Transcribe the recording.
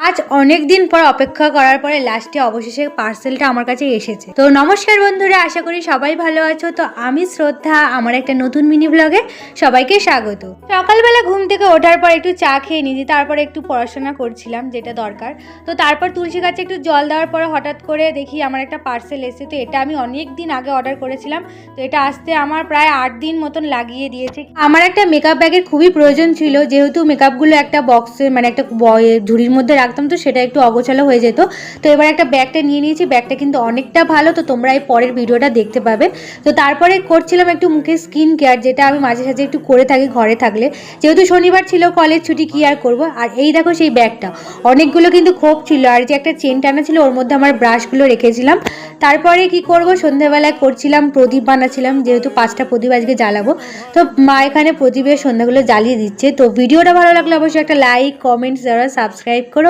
আজ অনেক দিন পর অপেক্ষা করার পরে লাস্টে অবশেষে পার্সেলটা আমার কাছে এসেছে। তো নমস্কার বন্ধুরা, আশা করি সবাই ভালো আছো। তো আমি শ্রদ্ধা, আমার একটা নতুন মিনি ব্লগে সবাইকে স্বাগত। সকালবেলা ঘুম থেকে ওঠার পর একটু চা খেয়ে নিয়েছি, তারপরে একটু পড়াশোনা করছিলাম যেটা দরকার। তো তারপর তুলসী গাছে একটু জল দেওয়ার পরে হঠাৎ করে দেখি আমার একটা পার্সেল এসেছে। তো এটা আমি অনেক দিন আগে অর্ডার করেছিলাম, তো এটা আসতে আমার প্রায় 8 দিন মতন লাগিয়ে দিয়েছে। আমার একটা মেকআপ ব্যাগের খুবই প্রয়োজন ছিল, যেহেতু মেকআপগুলো একটা বক্সে মানে একটা ঝুড়ির মধ্যে রাখতাম, তো সেটা একটু অগোছালো হয়ে যেত। তো এবার একটা ব্যাগটা নিয়ে নিয়েছি, ব্যাগটা কিন্তু অনেকটা ভালো। তো তোমরা এই পরের ভিডিওটা দেখতে পাবে। তো তারপরে করছিলাম একটু মুখে স্কিন কেয়ার, যেটা আমি মাঝে সাঝে একটু করে থাকি ঘরে থাকলে, যেহেতু শনিবার ছিল, কলেজ ছুটি, কি আর করবো। আর এই দেখো সেই ব্যাগটা অনেকগুলো কিন্তু খোপ ছিল, আর যে একটা চেন টানা ছিল ওর মধ্যে আমার ব্রাশগুলো রেখেছিলাম। তারপরে কি করব, সন্ধ্যাবেলায় করছিলাম প্রদীপ বানাচ্ছিলাম, যেহেতু 5টা প্রদীপ আজকে জ্বালাবো। তো মা এখানে প্রদীপের সন্ধ্যাগুলো জ্বালিয়ে দিচ্ছে। তো ভিডিওটা ভালো লাগলে অবশ্যই একটা লাইক, কমেন্টস, যারা সাবস্ক্রাইব করো।